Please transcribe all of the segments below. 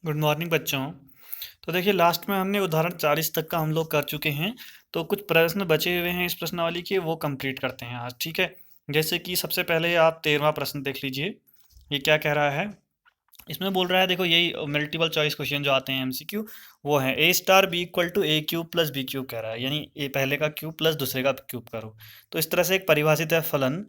Good morning बच्चों। तो देखिए लास्ट में हमने उदाहरण 40 तक का हम लोग कर चुके हैं। तो कुछ प्रश्न बचे हुए हैं इस प्रश्नावली के, वो कंप्लीट करते हैं आज, ठीक है। जैसे कि सबसे पहले आप 13वां प्रश्न देख लीजिए। ये क्या कह रहा है? इसमें बोल रहा है, देखो यही मल्टीपल चॉइस क्वेश्चन जो आते हैं एमसीक्यू, वो है A star B equal to A cube plus B cube कह रहा है, यानी ए पहले का क्यूब प्लस दूसरे का क्यूब करो। तो इस तरह से एक परिभाषित है फलन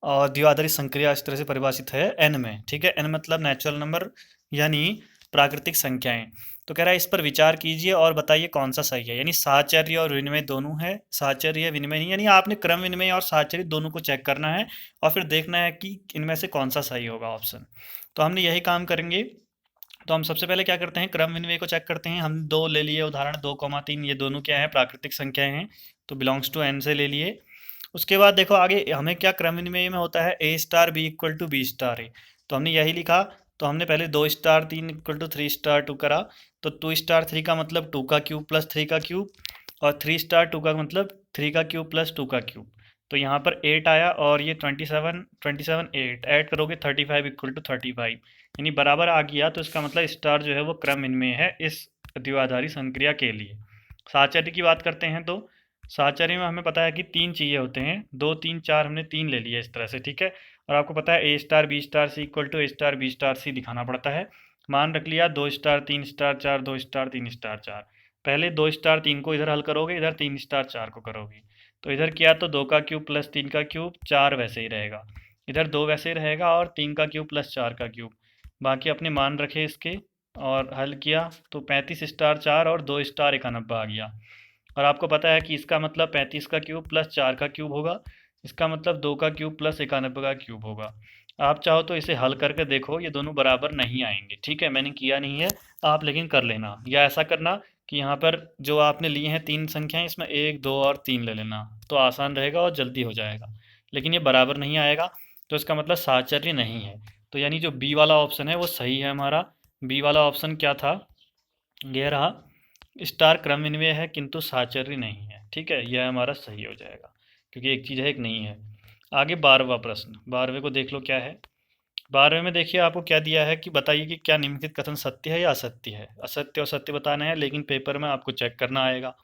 और द्विआधारी संक्रिया इस तरह से परिभाषित है एन में, ठीक है। एन मतलब नेचुरल नंबर यानी प्राकृतिक संख्याएं। तो कह रहा है इस पर विचार कीजिए और बताइए कौन सा सही है, यानी साहचर्य और विनिमय दोनों है, साहचर्य विनिमय नहीं, यानी आपने क्रम विनिमय और साहचर्य दोनों को चेक करना है और फिर देखना है कि इनमें से कौन सा सही होगा ऑप्शन। तो हमने यही काम करेंगे। तो हम सबसे पहले क्या करते हैं, क्रम विनिमय को चेक करते हैं। हम दो ले लिए उदाहरण 2,3, ये दोनों क्या है, प्राकृतिक संख्याएं हैं, तो बिलोंग्स टू एन से ले लिए। उसके बाद देखो आगे हमें क्या क्रम विनिमय में होता है, A star B equal to B star है, तो हमने यही लिखा। तो हमने पहले 2 स्टार 3 इक्वल टू 3 स्टार 2 करा। तो 2 स्टार 3 का मतलब 2 का क्यूब प्लस 3 का क्यूब, और 3 स्टार 2 का मतलब 3 का क्यूब प्लस 2 का क्यूब। तो यहाँ पर 8 आया, और ये 27 8 ऐड करोगे 35 इक्वल टू 35, यानी बराबर आ गया। तो इसका मतलब स्टार जो है वो क्रम इनमें है इस द्विआधारी संक्रिया के लिए। साहचर्य की बात करते हैं तो साहचर्य में हमें पता है कि 3 चाहिए होते हैं, 2 3 4 हमने 3 ले लिया इस तरह से, ठीक है। और आपको पता है A star B star C equal to A star B star C दिखाना पड़ता है। मान रख लिया 2 स्टार 3 स्टार 4 2 स्टार 3 स्टार 4। पहले 2 स्टार 3 को इधर हल करोगे, इधर 3 स्टार 4 को करोगे। तो इधर किया तो 2 का क्यूब प्लस 3 का क्यूब, 4 वैसे ही रहेगा। इधर 2 वैसे ही रहेगा, और 3 का क्यूब प्लस 4 का क्यूब। बाकी अपने मान रखे इसके और हल किया तो 35 स्टार 4 और 2 स्टार 91 आ गया। और आपको पता है कि इसका मतलब 35 का क्यूब प्लस 4 का क्यूब होगा, इसका मतलब 2 का क्यूब प्लस 91 का क्यूब होगा। आप चाहो तो इसे हल करके देखो, ये दोनों बराबर नहीं आएंगे, ठीक है। मैंने किया नहीं है, आप लेकिन कर लेना, या ऐसा करना कि यहाँ पर जो आपने लिए हैं 3 संख्याएं, इसमें 1 2 और 3 ले लेना, तो आसान रहेगा और जल्दी हो जाएगा। लेकिन ये बराबर नहीं आएगा, तो इसका मतलब साहचर्य नहीं है। तो यानी जो बी वाला ऑप्शन है वो सही है हमारा। बी वाला ऑप्शन क्या था, ये रहा। स्टार क्रम विनिमय है किंतु साहचर्य नहीं है, ठीक है, यह हमारा सही हो जाएगा, क्योंकि एक चीज़ है एक नहीं है। आगे 12वां प्रश्न, 12वें को देख लो क्या है। 12वें में देखिए आपको क्या दिया है कि बताइए कि क्या निम्नलिखित कथन सत्य है या असत्य है। असत्य और सत्य बताना है, लेकिन पेपर में आपको चेक करना आएगा।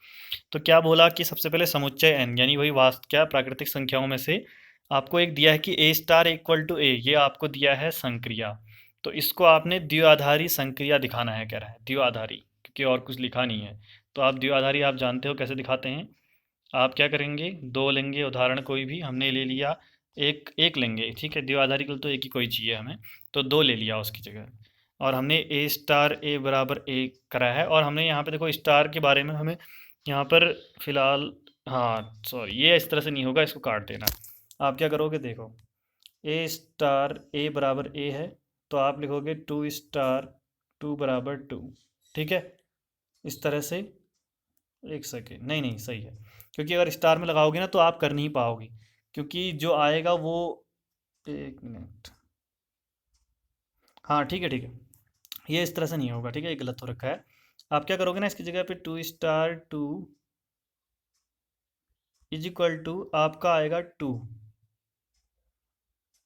तो क्या बोला कि सबसे पहले समुच्चय एन, यानी वही वास्तव क्या प्राकृतिक संख्याओं में से आपको एक दिया है कि ए स्टार इक्वल टू ए, ये आपको दिया है संक्रिया। तो इसको आपने द्विआधारी संक्रिया दिखाना है, कह रहा है द्विआधारी, क्योंकि और कुछ लिखा नहीं है। तो आप द्विआधारी आप जानते हो कैसे दिखाते हैं। आप क्या करेंगे, दो लेंगे उदाहरण, कोई भी हमने ले लिया, एक एक लेंगे, ठीक है। द्विआधारी के लिए तो एक ही कोई चाहिए हमें, तो दो ले लिया उसकी जगह। और हमने ए स्टार ए बराबर ए करा है, और हमने यहाँ पे देखो स्टार के बारे में हमें यहाँ पर फिलहाल, हाँ सॉरी, ये इस तरह से नहीं होगा, इसको काट देना। आप क्या करोगे, देखो ए स्टार ए बराबर ए है, तो आप लिखोगे 2 स्टार 2 बराबर 2, ठीक है, इस तरह से। एक सेकेंड, नहीं नहीं सही है, क्योंकि अगर स्टार में लगाओगे ना तो आप कर नहीं पाओगे, क्योंकि जो आएगा वो, एक मिनट, हाँ ठीक है ठीक है, ये इस तरह से नहीं होगा, ठीक है, ये गलत हो रखा है। आप क्या करोगे ना, इसकी जगह पे 2 स्टार 2 इज इक्वल टू आपका आएगा 2,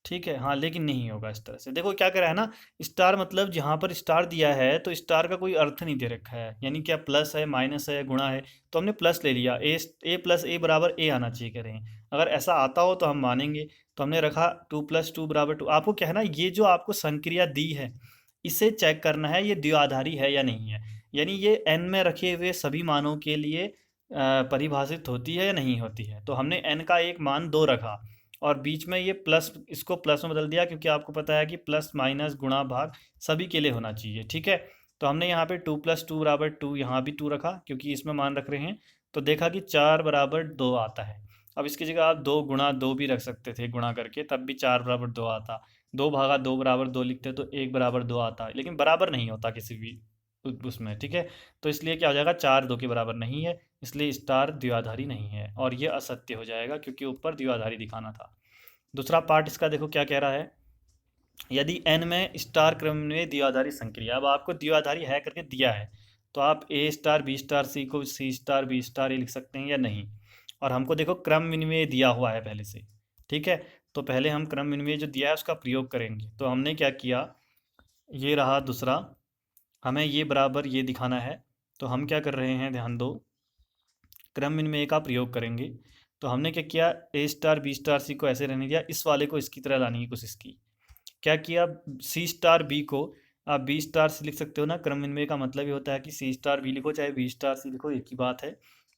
ठीक है। हाँ लेकिन नहीं होगा इस तरह से, देखो क्या करा है ना, स्टार मतलब जहाँ पर स्टार दिया है तो स्टार का कोई अर्थ नहीं दे रखा है, यानी क्या प्लस है माइनस है गुणा है, तो हमने प्लस ले लिया, ए प्लस ए बराबर ए आना चाहिए, कह रहे हैं। अगर ऐसा आता हो तो हम मानेंगे। तो हमने रखा 2 + 2 बराबर 2। आपको क्या है ना, ये जो आपको संक्रिया दी है, इसे चेक करना है ये द्विआधारी है या नहीं है, यानी ये एन में रखे हुए सभी मानों के लिए परिभाषित होती है या नहीं होती है। तो हमने एन का एक मान 2 रखा, और बीच में ये प्लस, इसको प्लस में बदल दिया, क्योंकि आपको पता है कि प्लस माइनस गुणा भाग सभी के लिए होना चाहिए, ठीक है। तो हमने यहाँ पे 2 + 2 बराबर 2, यहाँ भी 2 रखा क्योंकि इसमें मान रख रहे हैं। तो देखा कि 4 बराबर 2 आता है। अब इसकी जगह आप 2 × 2 भी रख सकते थे गुणा करके, तब भी 4 बराबर 2 आता। 2 भागा 2 बराबर 2 लिखते तो 1 बराबर 2 आता, लेकिन बराबर नहीं होता किसी भी उसमें, ठीक है। तो इसलिए क्या हो जाएगा, 4 2 के बराबर नहीं है, इसलिए स्टार द्विआधारी नहीं है, और ये असत्य हो जाएगा क्योंकि ऊपर द्विआधारी दिखाना था। दूसरा पार्ट इसका देखो क्या कह रहा है, यदि n में स्टार क्रम में द्विआधारी संक्रिया, अब आपको द्विआधारी है करके दिया है, तो आप ए स्टार बी स्टार सी को सी स्टार बी स्टार ये लिख सकते हैं या नहीं। और हमको देखो क्रम विनिमय दिया हुआ है पहले से, ठीक है। तो पहले हम क्रम विनिमय जो दिया है उसका प्रयोग करेंगे। तो हमने क्या किया, ये रहा दूसरा, हमें ये बराबर ये दिखाना है, तो हम क्या कर रहे हैं, ध्यान दो, क्रम विनिमय का प्रयोग करेंगे। तो हमने क्या किया, ए स्टार बी स्टार सी को ऐसे रहने दिया, इस वाले को इसकी तरह लाने की कोशिश की। क्या किया, सी स्टार बी को आप बी स्टार सी लिख सकते हो ना, क्रम विनिमय का मतलब ये होता है कि सी स्टार बी लिखो चाहे बी स्टार सी लिखो, एक ही बात है।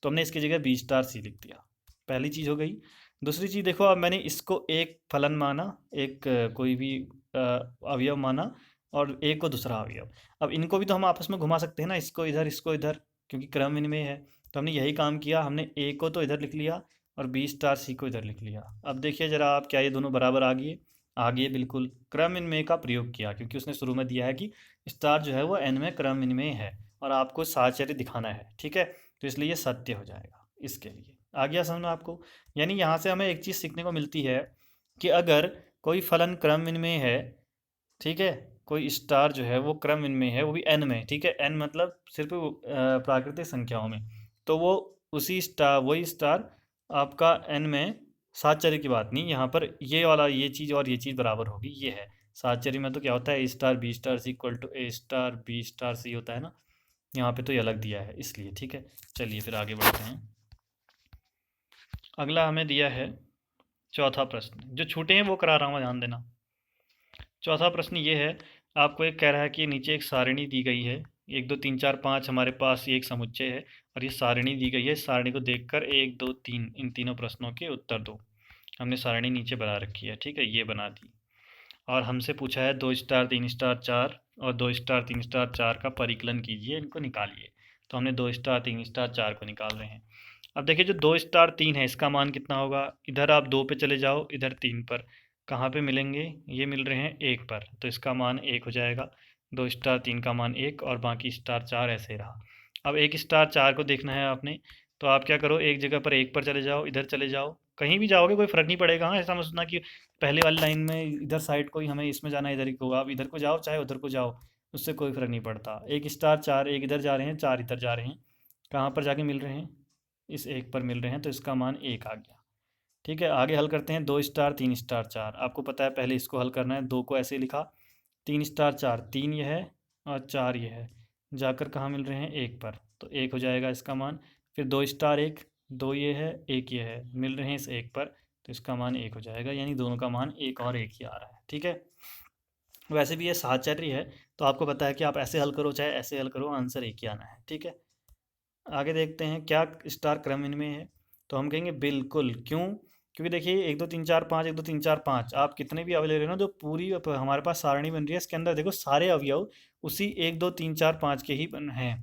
तो हमने इसकी जगह बी स्टार सी लिख दिया, पहली चीज़ हो गई। दूसरी चीज़ देखो, अब मैंने इसको एक फलन माना, एक कोई भी अवयव माना, और ए को दूसरा अवयव। अब इनको भी तो हम आपस में घुमा सकते हैं ना, इसको इधर, क्योंकि क्रम विनिमय है। तो हमने यही काम किया, हमने ए को तो इधर लिख लिया और बी स्टार सी को इधर लिख लिया। अब देखिए ज़रा आप, क्या ये दोनों बराबर आ गए? आगे बिल्कुल क्रम विनिमय का प्रयोग किया, क्योंकि उसने शुरू में दिया है कि स्टार जो है वो एन में क्रम विनिमय है और आपको साहचर्य दिखाना है, ठीक है। तो इसलिए ये सत्य हो जाएगा इसके लिए। आ गया समझ में आपको? यानी यहाँ से हमें एक चीज़ सीखने को मिलती है कि अगर कोई फलन क्रम विनिमय है, ठीक है, कोई स्टार जो है वो क्रम विनिमय है, वो भी एन में, ठीक है, एन मतलब सिर्फ प्राकृतिक संख्याओं में, तो वो उसी स्टार, वही स्टार आपका एन में, साहचर्य की बात नहीं यहाँ पर, ये वाला ये चीज़ और ये चीज़ बराबर होगी, ये है साहचर्य में। तो क्या होता है, A star B star C equal to A star B star C होता है ना, यहाँ पे तो ये अलग दिया है इसलिए, ठीक है। चलिए फिर आगे बढ़ते हैं। अगला हमें दिया है चौथा प्रश्न, जो छूटे हैं वो करा रहा हूँ, ध्यान देना। चौथा प्रश्न ये है, आपको एक कह रहा है कि नीचे एक सारणी दी गई है, 1 2 3 4 5 हमारे पास ये एक समुच्चय है और ये सारणी दी गई है। सारणी को देखकर 1 2 3 इन तीनों प्रश्नों के उत्तर दो। हमने सारणी नीचे बना रखी है, ठीक है, ये बना दी। और हमसे पूछा है 2 स्टार 3 स्टार 4 और 2 स्टार 3 स्टार 4 का परिकलन कीजिए, इनको निकालिए। तो हमने 2 स्टार 3 स्टार 4 को निकाल रहे हैं। अब देखिए, जो 2 स्टार 3 है इसका मान कितना होगा, इधर आप 2 पे चले जाओ, इधर 3 पर, कहाँ पे मिलेंगे, ये मिल रहे हैं 1 पर, तो इसका मान 1 हो जाएगा। 2 स्टार 3 का मान 1 और बाकी स्टार 4 ऐसे ही रहा। अब 1 स्टार 4 को देखना है आपने, तो आप क्या करो, एक जगह पर 1 पर चले जाओ, इधर चले जाओ, कहीं भी जाओगे कोई फ़र्क नहीं पड़ेगा। हाँ, ऐसा मत सोचना कि पहले वाली लाइन में इधर साइड को ही हमें इसमें जाना है, इधर ही होगा। आप इधर को जाओ चाहे उधर को जाओ, उससे कोई फ़र्क नहीं पड़ता। 1 स्टार 4, एक इधर जा रहे हैं, 4 इधर जा रहे हैं, कहाँ पर जाके मिल रहे हैं, इस 1 पर मिल रहे हैं, तो इसका मान 1 आ गया, ठीक है। आगे हल करते हैं, 2 स्टार 3 स्टार 4, आपको पता है पहले इसको हल करना है। 2 को ऐसे लिखा, 3 स्टार 4, 3 ये है और 4 ये है, जाकर कहाँ मिल रहे हैं, 1 पर, तो 1 हो जाएगा इसका मान। फिर 2 स्टार 1, 2 ये है 1 ये है, मिल रहे हैं इस 1 पर, तो इसका मान 1 हो जाएगा, यानी दोनों का मान 1 और 1 ही आ रहा है, ठीक है। वैसे भी ये साहचर्य है, तो आपको पता है कि आप ऐसे हल करो चाहे ऐसे हल करो, आंसर एक ही आना है, ठीक है। आगे देखते हैं, क्या स्टार क्रम इनमें है, तो हम कहेंगे बिल्कुल। क्यों? क्योंकि देखिए 1 2 3 4 5, 1 2 3 4 5, आप कितने भी अवयव ले रहे हो ना, जो पूरी हमारे पास सारणी बन रही है, इसके अंदर देखो सारे अवयव उसी 1 2 3 4 5 के ही हैं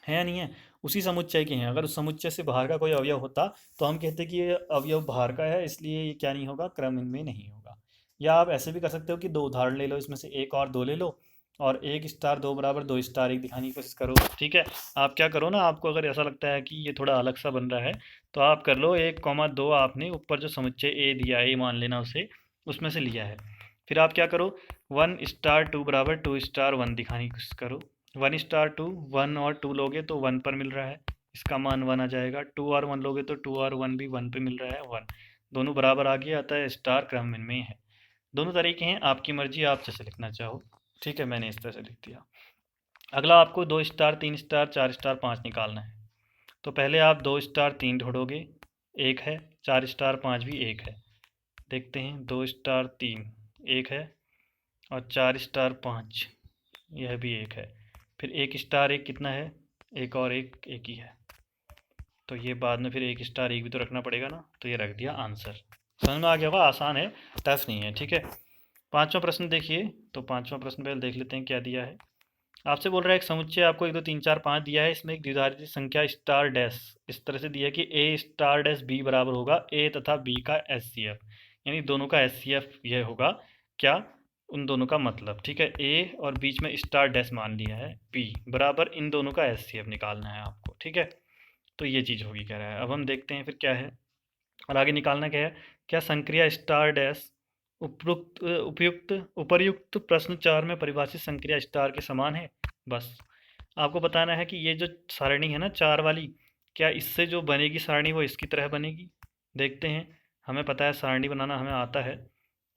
या नहीं है, उसी समुच्चय के हैं। अगर उस समुच्चय से बाहर का कोई अवयव होता तो हम कहते कि ये अवयव बाहर का है, इसलिए ये क्या नहीं होगा, क्रम इनमें नहीं होगा। या आप ऐसे भी कर सकते हो कि 2 उदाहरण ले लो, इसमें से 1 और 2 ले लो, और 1 स्टार 2 बराबर 2 स्टार 1 दिखाने की कोशिश करो, ठीक है। आप क्या करो ना, आपको अगर ऐसा लगता है कि ये थोड़ा अलग सा बन रहा है, तो आप कर लो 1 2, आपने ऊपर जो समुच्चय ए दिया है, मान लेना उसे, उसमें से लिया है। फिर आप क्या करो, 1 स्टार 2 बराबर 2 स्टार 1 दिखाने की कोशिश करो। 1 स्टार 2, 1 और 2 लोगे तो 1 पर मिल रहा है, इसका मान 1 आ जाएगा। 2 और 1 लोगे तो 2 और 1 भी 1 पे मिल रहा है, 1, दोनों बराबर आ गया, अतः स्टार क्रम में है। दोनों तरीके हैं, आपकी मर्जी, आप जैसे लिखना चाहो, ठीक है, मैंने इस तरह से लिख दिया। अगला आपको 2 स्टार 3 स्टार 4 स्टार 5 निकालना है। तो पहले आप 2 स्टार 3 ढूंढोगे, 1 है, 4 स्टार 5 भी 1 है। देखते हैं, 2 स्टार 3 1 है और 4 स्टार 5 यह भी 1 है। फिर 1 स्टार 1 कितना है, 1 और 1 1 ही है, तो ये बाद में फिर 1 स्टार 1 भी तो रखना पड़ेगा ना, तो ये रख दिया आंसर। समझ में आ गया होगा, आसान है, टफ नहीं है, ठीक है। पांचवा प्रश्न देखिए, तो पांचवा प्रश्न पहले देख लेते हैं क्या दिया है। आपसे बोल रहा है एक समुच्चय आपको 1 2 3 4 5 दिया है, इसमें एक निर्धारित संख्या स्टार डैश इस तरह से दिया है कि ए स्टार डैश बी बराबर होगा ए तथा बी का एच सी एफ, यानी दोनों का एच सी एफ यह होगा, क्या, उन दोनों का मतलब, ठीक है। ए और बीच में स्टार डैश मान लिया है, बी बराबर इन दोनों का एच सी एफ निकालना है आपको, ठीक है। तो ये चीज़ होगी कह रहा है। अब हम देखते हैं फिर क्या है, और आगे निकालना क्या है, क्या संक्रिया स्टार डैश उपयुक्त उपयुक्त उपर्युक्त प्रश्न 4 में परिभाषित संक्रिया स्टार के समान है। बस आपको बताना है कि ये जो सारणी है ना 4 वाली, क्या इससे जो बनेगी सारणी वो इसकी तरह बनेगी। देखते हैं, हमें पता है सारणी बनाना हमें आता है,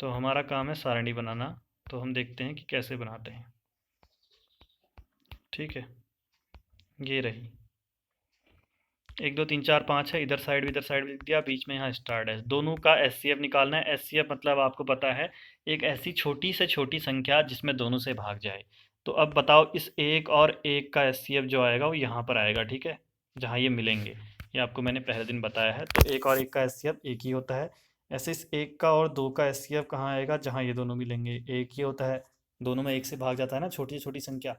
तो हमारा काम है सारणी बनाना। तो हम देखते हैं कि कैसे बनाते हैं। ठीक है, ये रही 1 2 3 4 5 है, इधर साइड भी लिख दिया, बीच में यहाँ स्टार डैश। दोनों का एचसीएफ निकालना है। एचसीएफ मतलब आपको पता है एक ऐसी छोटी से छोटी संख्या जिसमें दोनों से भाग जाए। तो अब बताओ इस एक और एक का एचसीएफ जो आएगा वो यहाँ पर आएगा, ठीक है, जहाँ ये मिलेंगे। ये आपको मैंने पहले दिन बताया है। तो एक और एक का एचसीएफ एक ही होता है। ऐसे इस एक का और दो का एचसीएफ कहाँ आएगा, जहाँ ये दोनों मिलेंगे, एक ही होता है। दोनों में एक से भाग जाता है ना, छोटी से छोटी संख्या।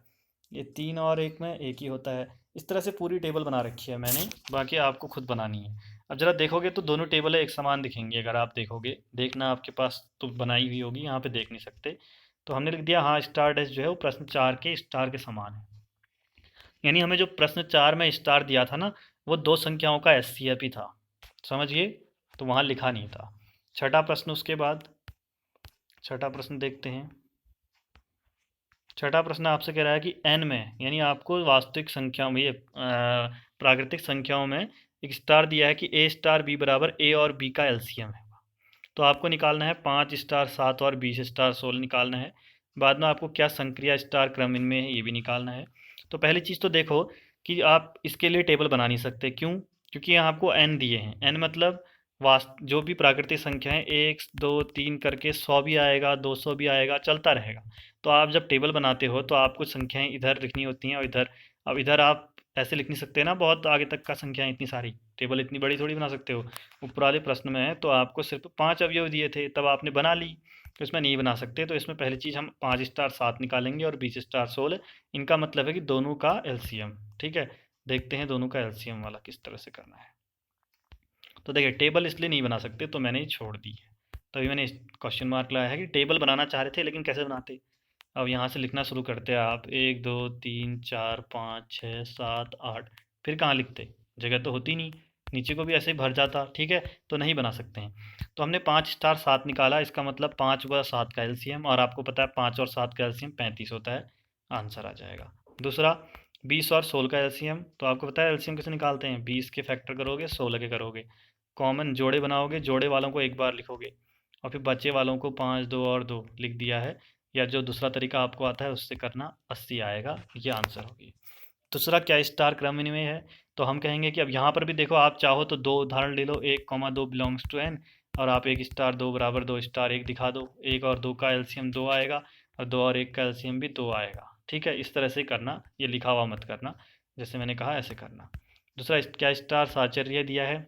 ये 3 और 1 में एक ही होता है। इस तरह से पूरी टेबल बना रखी है मैंने, बाकी आपको खुद बनानी है। अब जरा देखोगे तो दोनों टेबलें एक समान दिखेंगी। अगर आप देखोगे, देखना आपके पास तो बनाई हुई होगी, यहाँ पे देख नहीं सकते। तो हमने लिख दिया हाँ स्टार डैश जो है वो प्रश्न 4 के स्टार के समान है। यानी हमें जो प्रश्न 4 में स्टार दिया था ना, वो दो संख्याओं का एचसीएफ ही था, समझिए। तो वहाँ लिखा नहीं था। छठा प्रश्न, उसके बाद छठा प्रश्न देखते हैं। छठा प्रश्न आपसे कह रहा है कि n में, यानी आपको वास्तविक संख्याओं में, ये प्राकृतिक संख्याओं में एक स्टार दिया है कि a स्टार b बराबर a और b का एलसीएम है। तो आपको निकालना है 5 स्टार 7 और 20 स्टार 16 निकालना है। बाद में आपको क्या संक्रिया स्टार क्रम इनमें है ये भी निकालना है। तो पहली चीज़ तो देखो कि आप इसके लिए टेबल बना नहीं सकते। क्यों? क्योंकि यहाँ आपको n दिए हैं। n मतलब वास्त जो भी प्राकृतिक संख्या है 1 2 3 करके 100 भी आएगा, 200 भी आएगा, चलता रहेगा। तो आप जब टेबल बनाते हो तो आपको संख्याएं इधर लिखनी होती हैं और इधर। अब इधर आप ऐसे लिख नहीं सकते ना, बहुत आगे तक का संख्याएं इतनी सारी, टेबल इतनी बड़ी थोड़ी बना सकते हो। ऊपर वाले प्रश्न में है तो आपको सिर्फ 5 अवयव दिए थे, तब आपने बना ली। तो इसमें नहीं बना सकते। तो इसमें पहली चीज़ हम 5 स्टार 7 निकालेंगे और 20 स्टार 16। इनका मतलब है कि दोनों का एलसीएम। ठीक है, देखते हैं दोनों का एलसीएम वाला किस तरह से करना है। तो देखिए टेबल इसलिए नहीं बना सकते तो मैंने ये छोड़ दी है। तभी मैंने क्वेश्चन मार्क लाया है कि टेबल बनाना चाह रहे थे लेकिन कैसे बनाते। अब यहाँ से लिखना शुरू करते हैं आप, 1 2 3 4 5 6 7 8। फिर कहाँ लिखते, जगह तो होती नहीं, नीचे को भी ऐसे ही भर जाता। ठीक है, तो नहीं बना सकते हैं। तो हमने 5 स्टार 7 निकाला, इसका मतलब 5 व 7 का एलसीएम, और आपको पता है 5 और 7 का एलसीएम 35 होता है। आंसर आ जाएगा। दूसरा 20 और 16 का एलसीएम, तो आपको पता है एलसीएम कैसे निकालते हैं, 20 के फैक्टर करोगे 16 के करोगे, कॉमन जोड़े बनाओगे, जोड़े वालों को एक बार लिखोगे और फिर बचे वालों को 5 2 और 2 लिख दिया है। या जो दूसरा तरीका आपको आता है उससे करना, 80 आएगा। ये आंसर होगी। दूसरा क्या स्टार क्रम विनिमय है, तो हम कहेंगे कि अब यहाँ पर भी देखो, आप चाहो तो दो उदाहरण ले लो, 1 2 बिलोंग्स टू n, और आप 1 स्टार 2 बराबर 2 स्टार 1 दिखा दो। 1 और 2 का एलसीएम 2 आएगा और 2 और 1 का एलसीएम भी 2 आएगा। ठीक है, इस तरह से करना, ये लिखा हुआ मत करना, जैसे मैंने कहा ऐसे करना। दूसरा क्या स्टार साहचर्य दिया है,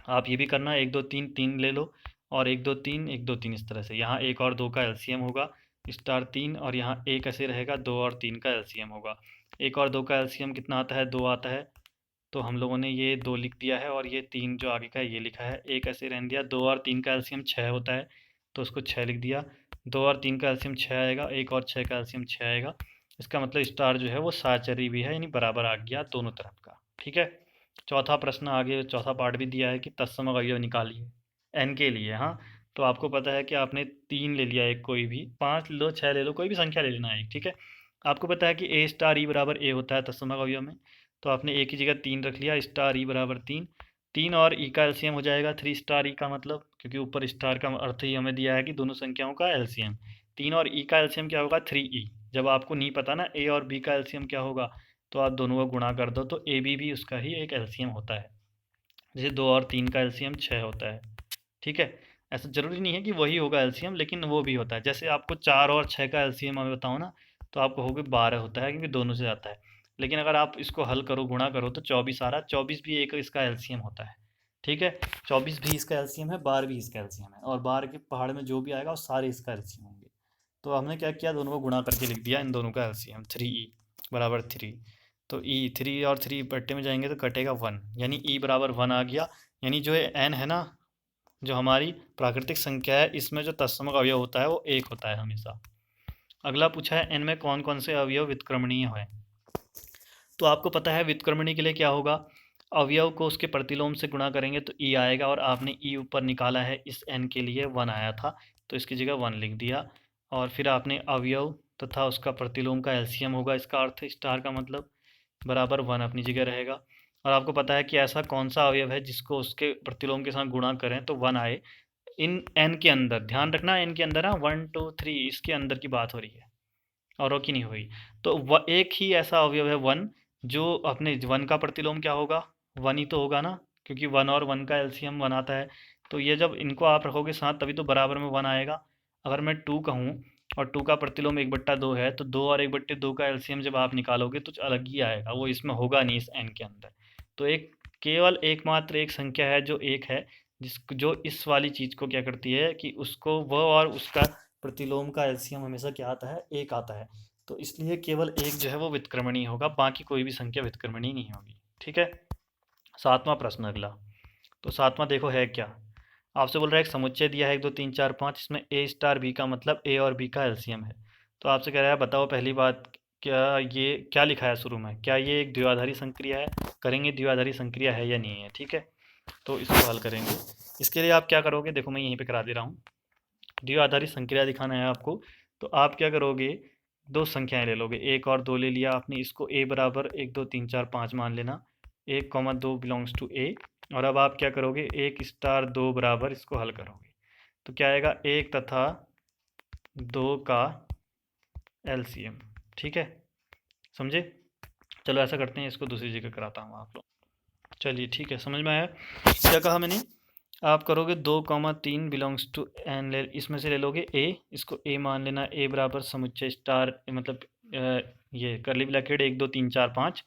आप ये भी करना, 1 2 3 3 ले लो और 1 2 3 1 2 3 इस तरह से। यहाँ 1 और 2 का एलसीएम होगा स्टार 3, और यहाँ एक ऐसे रहेगा 2 और 3 का एलसीएम होगा। 1 और 2 का एलसीएम कितना आता है, 2 आता है। तो हम लोगों ने ये 2 लिख दिया है और ये 3 जो आगे का है ये लिखा है, एक ऐसे रहने दिया। 2 और 3 का एलसीएम 6 होता है तो उसको 6 लिख दिया। 2 और 3 का एलसीएम 6 आएगा, 1 और 6 का एलसीएम 6 आएगा। इसका मतलब स्टार जो है वो साहचर्य भी है, यानी बराबर आ गया दोनों तरफ का। ठीक है, चौथा प्रश्न आगे, चौथा पार्ट भी दिया है कि तत्सम अवयव निकालिए एन के लिए। हाँ, तो आपको पता है कि आपने 3 ले लिया, एक कोई भी 5 ले लो 6 ले लो, कोई भी संख्या ले लेना है एक। ठीक है, आपको पता है कि ए स्टार ई बराबर ए होता है तत्सम अवयव में, तो आपने ए की जगह 3 रख लिया, स्टार ई बराबर 3। 3 और ई का एलसीएम हो जाएगा 3 स्टार ई का, मतलब क्योंकि ऊपर स्टार का अर्थ ही हमें दिया है कि दोनों संख्याओं का एलसीएम। 3 और ई का एलसीएम क्या होगा, 3 ई। जब आपको नहीं पता ना ए और बी का एलसीएम क्या होगा, तो आप दोनों को गुणा कर दो, तो ए बी भी उसका ही एक एलसीएम होता है। जैसे 2 और 3 का एलसीएम 6 होता है। ठीक है, ऐसा ज़रूरी नहीं है कि वही होगा एलसीएम, लेकिन वो भी होता है। जैसे आपको 4 और 6 का एलसीएम मैं बताऊँ ना, तो आपको होगे 12 होता है, क्योंकि दोनों से आता है। लेकिन अगर आप इसको हल करो, गुणा करो, तो 24 आ रहा है। 24 भी एक इसका एलसीएम होता है। ठीक है, 24 भी इसका एलसीएम है, 12 भी इसका एलसीएम है, और 12 के पहाड़ में जो भी आएगा वो सारे इसका एलसीएम होंगे। तो हमने क्या किया, दोनों को गुणा करके लिख दिया इन दोनों का एलसीएम, 3e बराबर 3। तो ई 3 और 3 पट्टे में जाएंगे तो कटेगा 1, यानी ई बराबर 1 आ गया। यानी जो एन है ना, जो हमारी प्राकृतिक संख्या है, इसमें जो तत्समक अवयव होता है वो 1 होता है हमेशा। अगला पूछा है एन में कौन कौन से अवयव व्युत्क्रमणीय हैं। तो आपको पता है व्युत्क्रमणीय के लिए क्या होगा, अवयव को उसके प्रतिलोम से गुणा करेंगे तो ई आएगा, और आपने ई ऊपर निकाला है, इस एन के लिए 1 आया था तो इसकी जगह 1 लिख दिया। और फिर आपने अवयव तथा उसका प्रतिलोम का एलसीएम होगा, इसका अर्थ स्टार का मतलब बराबर 1 अपनी जगह रहेगा। और आपको पता है कि ऐसा कौन सा अवयव है जिसको उसके प्रतिलोम के साथ गुणा करें तो 1 आए, इन एन के अंदर। ध्यान रखना एन के अंदर, हाँ 1 2 3 इसके अंदर की बात हो रही है। और रो की नहीं हुई। तो एक ही ऐसा अवयव है वन, जो अपने वन का प्रतिलोम क्या होगा, वन ही तो होगा ना, क्योंकि वन और वन का एलसीएम वन आता है। तो ये जब इनको आप रखोगे साथ तभी तो बराबर में वन आएगा। अगर मैं टू कहूँ और टू का प्रतिलोम 1/2 है, तो 2 और 1/2 का एलसीएम जब आप निकालोगे तो अलग ही आएगा, वो इसमें होगा नहीं इस एन के अंदर। तो एक केवल एकमात्र एक संख्या है जो एक है, जो इस वाली चीज़ को क्या करती है कि उसको वह और उसका प्रतिलोम का एलसीएम हमेशा क्या आता है, एक आता है। तो इसलिए केवल एक जो है वो व्युत्क्रमणीय होगा, बाकी कोई भी संख्या व्युत्क्रमणीय नहीं होगी। ठीक है। सातवां प्रश्न अगला। तो सातवां देखो है क्या, आपसे बोल रहा है एक समुच्चय दिया है 1 2 3 4 5, इसमें ए स्टार बी का मतलब ए और बी का एलसीएम है। तो आपसे कह रहा है बताओ पहली बात, क्या ये क्या लिखा है शुरू में, क्या ये एक द्विआधारी संक्रिया है, करेंगे द्विआधारी संक्रिया है या नहीं है। ठीक है, तो इसको हल करेंगे। इसके लिए आप क्या करोगे, देखो मैं यहीं पे करा दे रहा हूँ। द्विआधारी संक्रिया दिखाना है आपको, तो आप क्या करोगे, दो संख्याएं ले लोगे, एक और दो ले लिया आपने, इसको ए बराबर 1 2 3 4 5 मान लेना, 1 2 बिलोंग्स टू ए। और अब आप क्या करोगे, 1 स्टार 2 बराबर इसको हल करोगे, तो क्या आएगा, 1 तथा 2 का एलसीएम। ठीक है, समझे। चलो ऐसा करते हैं, इसको दूसरी जगह कराता हूँ आप लोग। चलिए ठीक है, समझ में आया क्या कहा मैंने। आप करोगे 2 3 बिलोंग्स टू एन, ले इसमें से ले लोगे ए, इसको ए मान लेना, ए बराबर समुच्चय स्टार मतलब ये करली ब्रैकेट 1 2 3 4 5।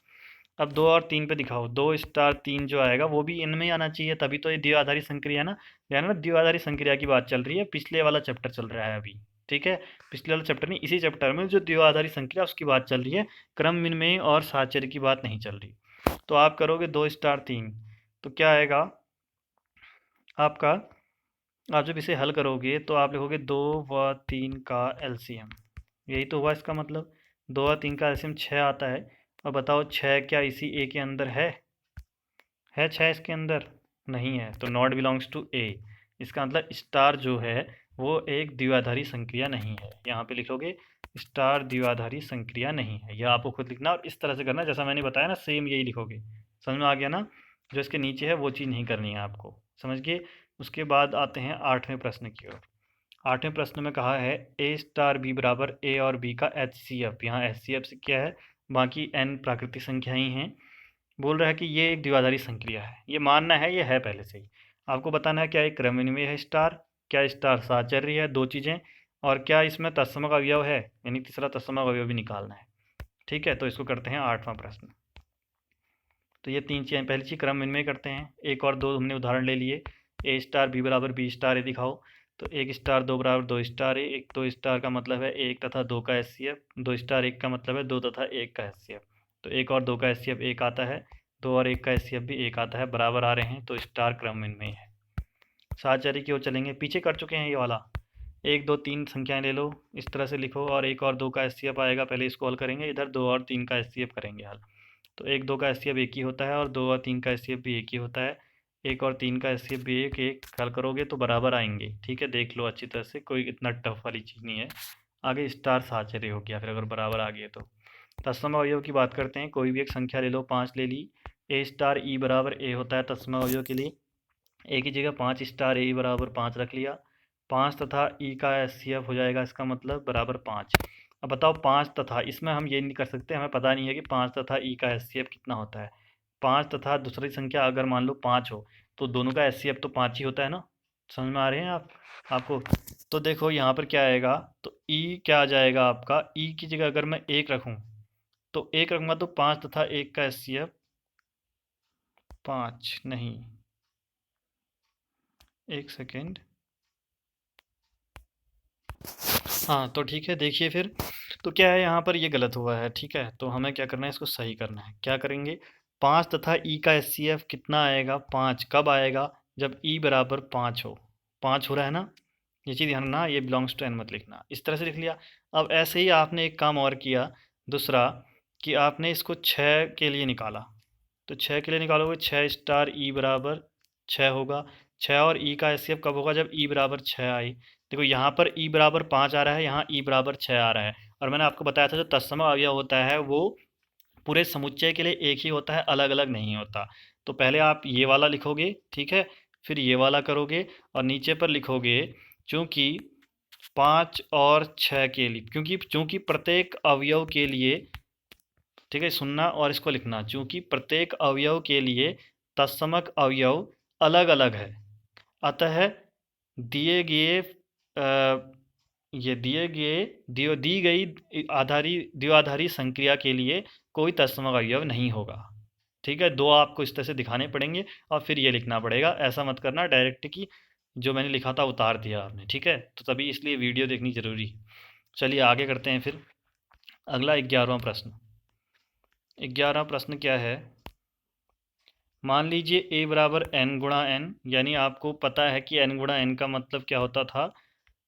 अब 2 और 3 पे दिखाओ, 2 स्टार 3 जो आएगा वो भी इनमें ही आना चाहिए, तभी तो ये द्विआधारी संक्रिया ना। ध्यान ना, द्विआधारी संक्रिया की बात चल रही है, पिछले वाला चैप्टर चल रहा है अभी। ठीक है, पिछले वाला चैप्टर नहीं, इसी चैप्टर में जो द्विआधारी संक्रिया उसकी बात चल रही है, क्रम विनिमय और साहचर्य की बात नहीं चल रही। तो आप करोगे 2 स्टार 3, तो क्या आएगा आपका, आप जब इसे हल करोगे तो आप लिखोगे 2 व 3 का एलसीएम, यही तो हुआ इसका मतलब। 2 और 3 का एलसीएम 6 आता है। और बताओ 6 क्या इसी ए के अंदर है 6 इसके अंदर नहीं है, तो नॉट बिलोंग्स टू ए। इसका मतलब स्टार जो है वो एक द्विआधारी संक्रिया नहीं है, यहाँ पे लिखोगे स्टार द्विआधारी संक्रिया नहीं है, यह आपको खुद लिखना और इस तरह से करना जैसा मैंने बताया ना, सेम यही लिखोगे। समझ में आ गया ना, जो इसके नीचे है वो चीज़ नहीं करनी है आपको, समझ गए। उसके बाद आते हैं 8वें प्रश्न की ओर। 8वें प्रश्न में कहा है ए स्टार बी बराबर ए और बी का एच सी एफ। यहाँ एच सी एफ से क्या है, बाकी एन प्राकृतिक संख्या ही हैं। बोल रहा है कि ये एक द्विआधारी संक्रिया है, ये मानना है, ये है पहले से ही। आपको बताना है क्या एक क्रम विनिमय है स्टार, क्या स्टार साहचर्य है, दो चीज़ें, और क्या इसमें तत्समक अवयव है, यानी तीसरा तत्समक अवयव भी निकालना है। ठीक है, तो इसको करते हैं 8वां प्रश्न। तो ये तीन चीज़ें, पहली चीज़ क्रम विनिमय करते हैं, एक और दो हमने उदाहरण ले लिए। ए स्टार बी बराबर बी स्टार ए दिखाओ, तो 1 स्टार 2 बराबर 2 स्टार ए, 1 2 स्टार का मतलब है 1 तथा 2 का एच सी एफ, 2 स्टार 1 का मतलब है 2 तथा 1 का एच सी एफ। तो 1 और 2 का एच सी एफ 1 आता है, 2 और 1 का एच सी एफ भी 1 आता है, बराबर आ रहे हैं, तो स्टार क्रम विनिमय है। साहचर्य की ओर चलेंगे, पीछे कर चुके हैं ये वाला। 1 2 3 संख्याएं ले लो, इस तरह से लिखो, और 1 और 2 का एच सी एफ आएगा, पहले इसको हल करेंगे, इधर 2 और 3 का एच सी एफ करेंगे हल। तो 1 2 का एच सी एफ एक ही होता है, और 2 और 3 का एच सी एफ भी एक ही होता है। 1 और 3 का एच सी एफ भी एक एक हल करोगे तो बराबर आएंगे। ठीक है, देख लो अच्छी तरह से, कोई इतना टफ वाली चीज़ नहीं है। आगे स्टार साहचर्य हो गया, फिर अगर बराबर आ गए तो तत्सम अवयव की बात करते हैं। कोई भी एक संख्या ले लो, 5 ले ली, ए स्टार ई बराबर ए होता है तत्सम अवयव के लिए, ए की जगह 5 स्टार ए बराबर 5 रख लिया, 5 तथा ई का एच सी एफ हो जाएगा इसका मतलब बराबर 5। अब बताओ 5 तथा, इसमें हम ये नहीं कर सकते, हमें पता नहीं है कि 5 तथा ई का एच सी एफ कितना होता है। 5 तथा दूसरी संख्या अगर मान लो 5 हो, तो दोनों का एच सी एफ तो 5 ही होता है ना। समझ में आ रहे हैं आपको। तो देखो यहाँ पर क्या आएगा, तो ई क्या आ जाएगा आपका, ई की जगह अगर मैं 1 रखूँ, तो 1 रखूँगा तो 5 तथा 1 का एच सी एफ 5 नहीं, एक सेकेंड, हाँ तो ठीक है, देखिए फिर, तो क्या है यहाँ पर ये गलत हुआ है। ठीक है, तो हमें क्या करना है, इसको सही करना है। क्या करेंगे, 5 तथा ई का एच सी एफ कितना आएगा, 5 कब आएगा, जब ई बराबर 5 हो। 5 हो रहा है ना, ये चीज़ ध्यान रखना, ये बिलोंग्स टू एन मत लिखना, इस तरह से लिख लिया। अब ऐसे ही आपने एक काम और किया दूसरा, कि आपने इसको 6 के लिए निकाला, तो 6 के लिए निकालोगे, 6 स्टार ई बराबर 6 होगा। 6 और ई का एच सी एफ कब होगा, जब ई बराबर 6 आई। देखो यहाँ पर ई बराबर 5 आ रहा है, यहाँ ई बराबर 6 आ रहा है, और मैंने आपको बताया था जो तत्सम अवयव होता है वो पूरे समुच्चय के लिए एक ही होता है, अलग अलग नहीं होता। तो पहले आप ये वाला लिखोगे, ठीक है, फिर ये वाला करोगे, और नीचे पर लिखोगे चूँकि 5 और 6 के लिए, क्योंकि चूंकि प्रत्येक अवयव के लिए, ठीक है, सुनना और इसको लिखना, चूंकि प्रत्येक अवयव के लिए तत्समक अवयव अलग अलग है, अतः दिए गए ये दिए गए दी गई द्विआधारी संक्रिया के लिए कोई तत्समक अवयव नहीं होगा। ठीक है, दो आपको इस तरह से दिखाने पड़ेंगे और फिर ये लिखना पड़ेगा। ऐसा मत करना डायरेक्ट कि जो मैंने लिखा था उतार दिया आपने। ठीक है, तो तभी इसलिए वीडियो देखनी जरूरी है। चलिए आगे करते हैं फिर। अगला 11वां प्रश्न। 11वां प्रश्न क्या है? मान लीजिए a बराबर n गुणा n, यानी आपको पता है कि n गुणा n का मतलब क्या होता था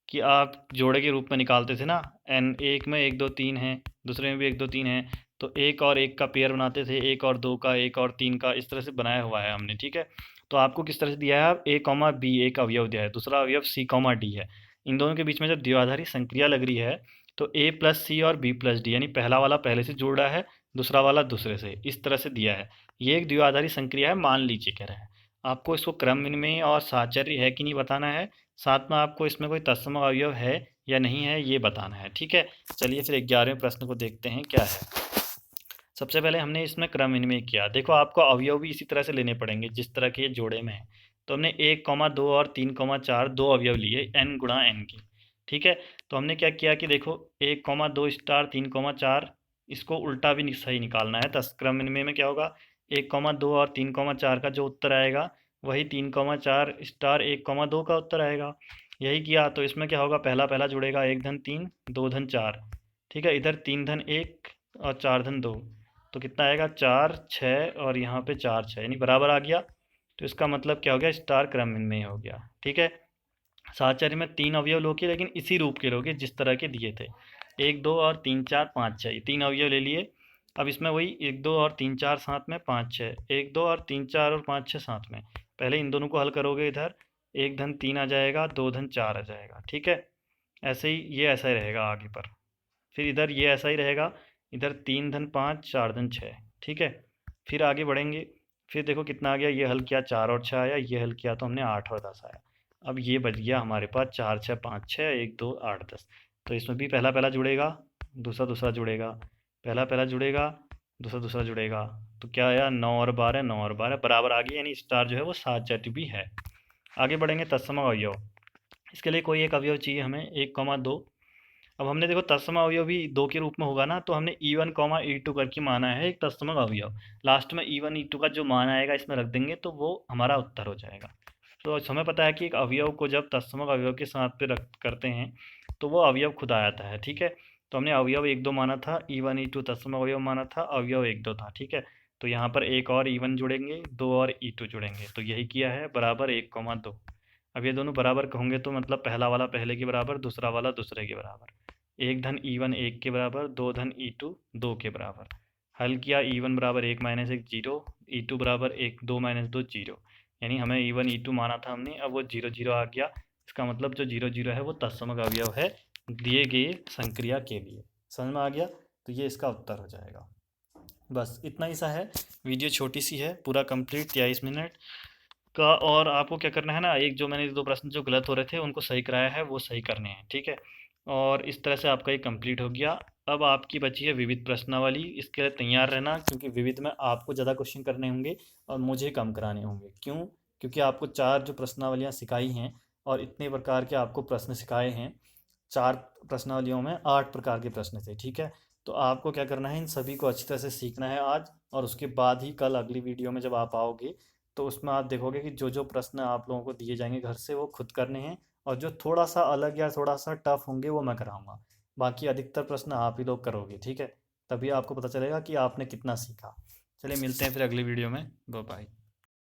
कि आप जोड़े के रूप में निकालते थे ना। n एक में 1 2 3 है, दूसरे में भी 1 2 3 है, तो एक और एक का पेयर बनाते थे, एक और दो का, एक और तीन का, इस तरह से बनाया हुआ है हमने। ठीक है, तो आपको किस तरह से दिया है? आप a कॉमा बी एक अवयव दिया है, दूसरा अवयव c कॉमा डी है। इन दोनों के बीच में जब द्विआधारी संक्रिया लग रही है तो a प्लस सी और b प्लस डी, यानी पहला वाला पहले से जुड़ रहा है, दूसरा वाला दूसरे से, इस तरह से दिया है। ये एक द्विआधारी संक्रिया है मान लीजिए कह रहे हैं। आपको इसको क्रम विनिमय और साहचर्य है कि नहीं बताना है, साथ में आपको इसमें कोई तत्सम अवयव है या नहीं है ये बताना है। ठीक है, चलिए फिर 11वें प्रश्न को देखते हैं क्या है। सबसे पहले हमने इसमें क्रम विनिमय किया। देखो आपको अवयव भी इसी तरह से लेने पड़ेंगे जिस तरह के ये जोड़े में है। तो हमने 1, 2 और 3, 4 दो अवयव लिए n गुणा n के। ठीक है, तो हमने क्या किया कि देखो 1, 2 स्टार 3, 4, इसको उल्टा भी सही निकालना है। तस क्रम विनिमय में क्या होगा? 1, 2 और 3, 4 का जो उत्तर आएगा वही 3, 4 स्टार 1, 2 का उत्तर आएगा। यही किया तो इसमें क्या होगा? पहला पहला जुड़ेगा 1 धन 3 2 धन 4। ठीक है, इधर 3 धन 1 और 4 धन 2, तो कितना आएगा? 4 6 और यहाँ पे 4 6, यानी बराबर आ गया। तो इसका मतलब क्या हो गया? स्टार क्रम में हो गया। ठीक है, साहचर्य में 3 अवयव लोगे, लेकिन इसी रूप के लोगे जिस तरह के दिए थे। 1 2 और 3 4 5 6, ये 3 अवयव ले लिए। अब इसमें वही 1 2 और 3 4 साथ में 5 6, 1 2 और 3 4 और 5 6 साथ में। पहले इन दोनों को हल करोगे, इधर 1 धन 3 आ जाएगा, 2 धन 4 आ जाएगा। ठीक है, ऐसे ही ये ऐसा ही रहेगा आगे पर। फिर इधर ये ऐसा ही रहेगा, इधर 3 धन 5 4 धन 6। ठीक है, फिर आगे बढ़ेंगे। फिर देखो कितना आ गया, ये हल किया 4 और 6 आया, ये हल किया तो हमने 8 और 10 आया। अब ये बच गया हमारे पास 4 6 5 6 1 2 8 10। तो इसमें भी पहला पहला जुड़ेगा, दूसरा दूसरा जुड़ेगा, पहला पहला जुड़ेगा, दूसरा दूसरा जुड़ेगा। तो क्या आया? 9 और 12, 9 और 12 बराबर आ गया, यानी स्टार जो है वो साहचर्य भी है। आगे बढ़ेंगे तत्सम अवयव। इसके लिए कोई एक अवयव चाहिए हमें, 1, 2। अब हमने देखो तत्सम अवयव भी दो के रूप में होगा ना, तो हमने E1, E2 करके माना है एक तत्सम अवयव। लास्ट में E1 E2 का जो मान आएगा इसमें रख देंगे तो वो हमारा उत्तर हो जाएगा। तो हमें पता है कि एक अवयव को जब तत्सम अवयव के साथ पे रख करते हैं तो वो अवयव खुद आ जाता है। ठीक है, तो हमने अवयव 1 2 माना था, E1 E2 तत्सम अवयव माना था, अवयव 1 2 था। ठीक है, तो यहाँ पर एक और E1 जुड़ेंगे, 2 और E2 जुड़ेंगे, तो यही किया है, बराबर 1, 2। अब ये दोनों बराबर होंगे तो मतलब पहला वाला पहले के बराबर, दूसरा वाला दूसरे के बराबर। 1 धन E1 1 के बराबर, 2 धन E2 2 के बराबर। हल किया, E1 बराबर 1 - 1 0, E2 बराबर 1 2 - 2 0, यानी हमें E1 E2 माना था हमने, अब वो 0 0 आ गया। इसका मतलब जो 0 0 है वो तत्समक अवयव है दिए गए संक्रिया के लिए। समझ में आ गया? तो ये इसका उत्तर हो जाएगा। बस इतना ही सा है, वीडियो छोटी सी है, पूरा कंप्लीट 23 मिनट का। और आपको क्या करना है ना, एक जो मैंने 2 प्रश्न जो गलत हो रहे थे उनको सही कराया है, वो सही करने हैं। ठीक है, और इस तरह से आपका ये कंप्लीट हो गया। अब आपकी बची है विविध प्रश्नावली, इसके लिए तैयार रहना, क्योंकि विविध में आपको ज़्यादा क्वेश्चन करने होंगे और मुझे कम कराने होंगे। क्यों? क्योंकि आपको 4 जो प्रश्नावलियाँ सिखाई हैं और इतने प्रकार के आपको प्रश्न सिखाए हैं, 4 प्रश्नावलियों में 8 प्रकार के प्रश्न थे। ठीक है, तो आपको क्या करना है, इन सभी को अच्छी तरह से सीखना है आज, और उसके बाद ही कल अगली वीडियो में जब आप आओगे तो उसमें आप देखोगे कि जो जो प्रश्न आप लोगों को दिए जाएंगे घर से वो खुद करने हैं, और जो थोड़ा सा अलग या थोड़ा सा टफ होंगे वो मैं कराऊंगा। बाकी अधिकतर प्रश्न आप ही लोग करोगे। ठीक है, तभी आपको पता चलेगा कि आपने कितना सीखा। चलिए मिलते हैं फिर अगली वीडियो में। Bye bye.